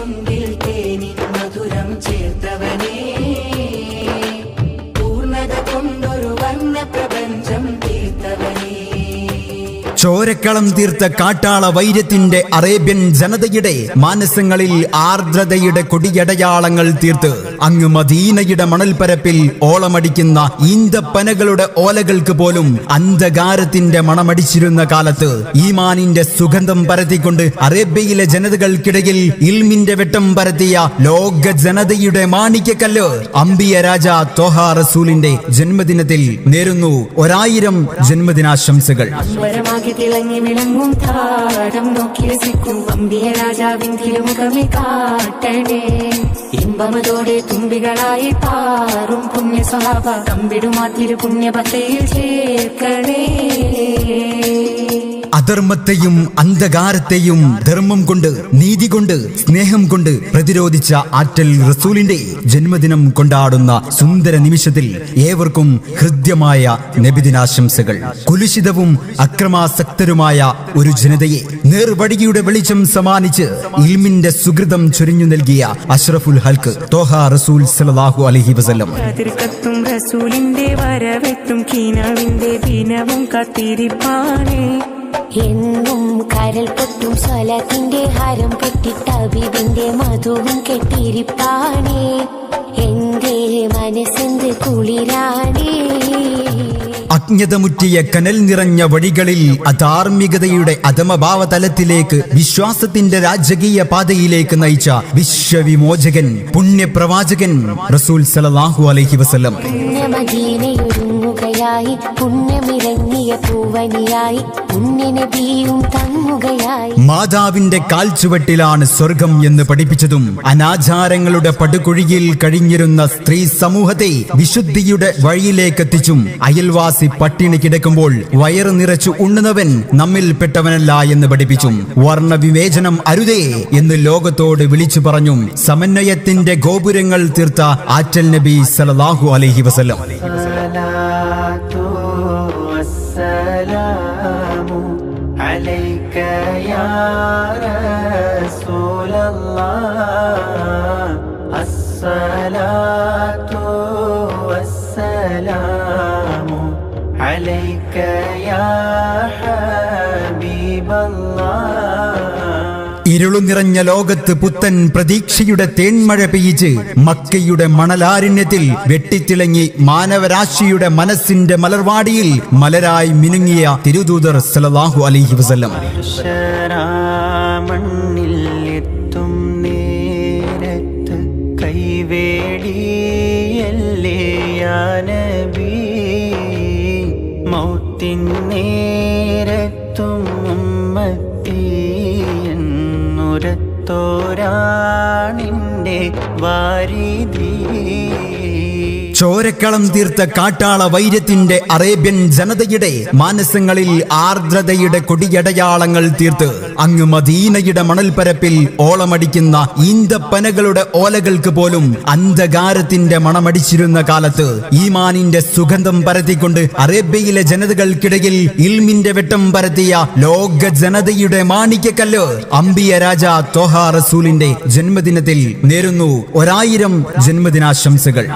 ചുണ്ടിൽ തേനിൻ മധുരം ചേർത്തവനേ, പൂർണ്ണത കൊണ്ടൊരു വർണ്ണ പ്രപഞ്ചം തീർത്തവനേ. ചോരക്കളം തീർത്ത കാട്ടാള വൈര്യത്തിന്റെ അറേബ്യൻ ജനതയുടെ മാനസങ്ങളിൽ ആർദ്രതയുടെ കൊടിയടയാളങ്ങൾ തീർത്ത് അങ്ങ് മദീനയുടെ മണൽപ്പരപ്പിൽ ഓളമടിക്കുന്ന ഈന്തപ്പനകളുടെ ഓലകൾക്ക് പോലും അന്ധകാരത്തിന്റെ മണമടിച്ചിരുന്ന കാലത്ത് ഈമാനിന്റെ സുഗന്ധം പരത്തിക്കൊണ്ട് അറേബ്യയിലെ ജനതകൾക്കിടയിൽ ഇൽമിന്റെ വെട്ടം പരത്തിയ ലോക ജനതയുടെ മാണിക്യക്കല്ല് അംബിയ രാജ ത്വഹ റസൂലിന്റെ ജന്മദിനത്തിൽ നേരുന്നു 1000 ജന്മദിനാശംസകൾ. തിളങ്ങി വിളങ്ങും താരം നോക്കി രസിക്കും അംബിയ രാജാവിൻ തിരുമുഖമേ കാട്ടണേ. ഇമ്പമതോടെ തുമ്പികളായി പാറും പുണ്യ സ്വഭാവ തമ്പിടുമാ തിരു പുണ്യപത്തയിൽ ചേർക്കണേ. അധർമ്മത്തെയും അന്ധകാരത്തെയും ധർമ്മം കൊണ്ട്, നീതി കൊണ്ട്, സ്നേഹം കൊണ്ട് പ്രതിരോധിച്ച ആറ്റൽ റസൂലിന്റെ ജന്മദിനം കൊണ്ടാടുന്ന സുന്ദര നിമിഷത്തിൽ ഏവർക്കും ഹൃദ്യമായ നബിദിനാശംസകൾ. കുലുഷിതവും അക്രമാസക്തരുമായ ഒരു ജനതയെ നേർവഴിയുടെ വെളിച്ചം സമ്മാനിച്ച് ഇൽമിന്റെ സുകൃതം ചൊരിഞ്ഞു നൽകിയ അഷ്റഫുൽ ഹൽക്ക് ത്വഹ റസൂൽ സല്ലല്ലാഹു അലൈഹി വസല്ലം. റസൂലിന്റെ വരവെത്തും കീനാവിന്റെ ദിനവും കാത്തിരിപ്പാനേ. എന്നും കരൽ പൊട്ടും സ്വലത്തിന്റെ ഹരം കെട്ടിട്ട് അബീബിന്റെ മധുവും കെട്ടിരിപ്പാനേ. എന്റെ മനസ്സെന്ത് കുളിരാനേ. അജ്ഞതമുറ്റിയ കനൽ നിറഞ്ഞ വഴികളിൽ അധാർമികതയുടെ അധമഭാവതലത്തിലേക്ക് വിശ്വാസത്തിന്റെ രാജകീയ പാതയിലേക്ക് നയിച്ച വിശ്വവിമോചകൻ പുണ്യപ്രവാചകൻ റസൂൽ സല്ലല്ലാഹു അലൈഹി വസല്ലം. പുണ്യമദീനയൊരുങ്ങുകയായി, പുണ്യമിറങ്ങിയ പൂവനിയായി, പുണ്യനബിയും തങ്ങുകയായി. മാതാവിന്റെ കാൽച്ചുവട്ടിലാണ് സ്വർഗം എന്ന് പഠിപ്പിച്ചതും അനാചാരങ്ങളുടെ പടുകുഴിയിൽ കഴിഞ്ഞിരുന്ന സ്ത്രീ സമൂഹത്തെ വിശുദ്ധിയുടെ വഴിയിലേക്കെത്തിച്ചും അയൽവാസി പട്ടിണി കിടക്കുമ്പോൾ വയറ് നിറച്ചു ഉണ്ണുന്നവൻ നമ്മിൽപ്പെട്ടവനല്ല എന്ന് പഠിപ്പിച്ചും വർണ്ണവിവേചനം അരുതേ എന്ന് ലോകത്തോട് വിളിച്ചു പറഞ്ഞും സമന്വയത്തിന്റെ ഗോപുരങ്ങൾ തീർത്ത ആറ്റൽ നബി സല്ലല്ലാഹു അലൈഹി വസല്ലം. ഇരുളു നിറഞ്ഞ ലോകത്ത് പുത്തൻ പ്രതീക്ഷയുടെ തേന്മഴ പെയ്യിച്ച് മക്കയുടെ മണലാരണ്യത്തിൽ വെട്ടിത്തിളങ്ങി മാനവരാശിയുടെ മനസ്സിന്റെ മലർവാടിയിൽ മലരായി മിനുങ്ങിയ തിരുദൂതർ സല്ലല്ലാഹു അലൈഹി വസല്ലം. മണ്ണിൽ എത്തും നേരത്ത് കൈവേടിയല്ലേ യാ നബി, മൗത്തിൻ നേരത്തും ഉമ്മത്തി ോരാണിന്റെ വാരിധി. ചോരക്കളം തീർത്ത കാട്ടാള വൈര്യത്തിന്റെ അറേബ്യൻ ജനതയുടെ മാനസങ്ങളിൽ ആർദ്രതയുടെ കൊടിയടയാളങ്ങൾ തീർത്ത് അങ്ങ് മദീനയുടെ മണൽപ്പരപ്പിൽ ഓളമടിക്കുന്ന ഈന്തപ്പനകളുടെ ഓലകൾക്ക് പോലും അന്ധകാരത്തിന്റെ മണമടിച്ചിരുന്ന കാലത്ത് ഈമാനിന്റെ സുഗന്ധം പരത്തിക്കൊണ്ട് അറേബ്യയിലെ ജനതകൾക്കിടയിൽ ഇൽമിന്റെ വെട്ടം പരത്തിയ ലോക ജനതയുടെ മാണിക്യക്കല്ല് അംബിയ രാജ ത്വഹ റസൂലിന്റെ ജന്മദിനത്തിൽ നേരുന്നു 1000 ജന്മദിനാശംസകൾ.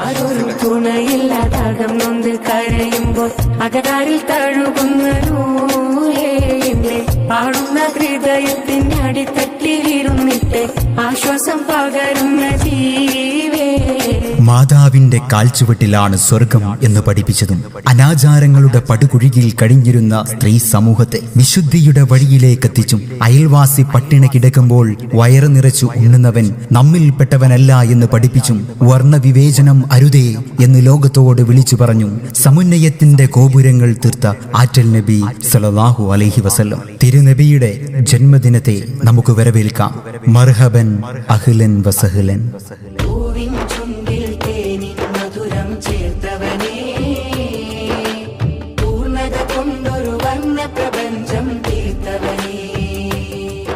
തുണയില്ലാതാകം നൊന്ത് കരയുമ്പോൾ അകതാരിൽ തഴുകുന്ന നൂറേ, പാടുന്ന ഹൃദയത്തിന്റെ അടിത്തട്ടിലിരുന്നിട്ട് ആശ്വാസം പകരുന്ന ജീവേ. മാതാവിന്റെ കാൽച്ചുവട്ടിലാണ് സ്വർഗം എന്ന് പഠിപ്പിച്ചതും അനാചാരങ്ങളുടെ പടുകുഴിയിൽ കഴിഞ്ഞിരുന്ന സ്ത്രീ സമൂഹത്തെ വിശുദ്ധിയുടെ വഴിയിലേക്കെത്തിച്ചും അയൽവാസി പട്ടിണി കിടക്കുമ്പോൾ വയറ് നിറച്ചു ഉണ്ണുന്നവൻ നമ്മിൽപ്പെട്ടവനല്ല എന്ന് പഠിപ്പിച്ചും വർണ്ണവിവേചനം അരുതേ എന്ന് ലോകത്തോട് വിളിച്ചു പറഞ്ഞു സമുന്നയത്തിന്റെ ഗോപുരങ്ങൾ തീർത്ത ആറ്റൽ നബി സല്ലല്ലാഹു അലൈഹി വസല്ലം. തിരുനബിയുടെ ജന്മദിനത്തെ നമുക്ക് വരവേൽക്കാം. മർഹബൻ അഹ്ലൻ വസഹ്ലൻ. ചുണ്ടിൽ തേനിൻ മധുരം ചേർത്തവനേ, പൂർണ്ണത കൊണ്ടൊരു വർണ്ണ പ്രപഞ്ചം തീർത്തവനേ.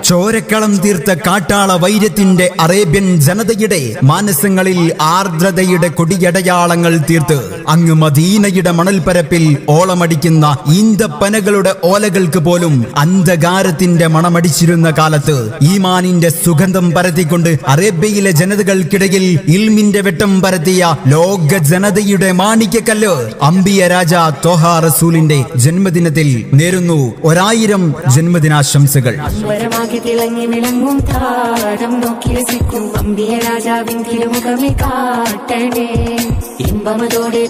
ചോരക്കളം തീർത്ത കാട്ടാള വൈര്യത്തിന്റെ അറേബ്യൻ ജനതയുടെ മാനസങ്ങളിൽ ആർദ്രതയുടെ കൊടിയടയാളങ്ങൾ തീർത്ത് അങ്ങ് മദീനയുടെ മണൽപ്പരപ്പിൽ ഓളമടിക്കുന്ന ഈന്തപ്പനകളുടെ ഓലകൾക്ക് പോലും അന്ധകാരത്തിന്റെ മണമടിച്ചിരുന്ന കാലത്ത് ഈമാനിന്റെ സുഗന്ധം പരത്തിക്കൊണ്ട് അറേബ്യയിലെ ജനതകൾക്കിടയിൽ ഇൽമിന്റെ വെട്ടം പരത്തിയ ലോക ജനതയുടെ മാണിക്യക്കല്ല് അംബിയ രാജ ത്വഹ റസൂലിന്റെ ജന്മദിനത്തിൽ നേരുന്നു 1000 ജന്മദിനാശംസകൾ. അമ്പരമാകെ തിളങ്ങി വിളങ്ങും താരം നോക്കി രസിക്കും അമ്പിയ രാജാവിൻ തിരുമുഖമേ കാട്ടണേ ഇമ്പമതോടെ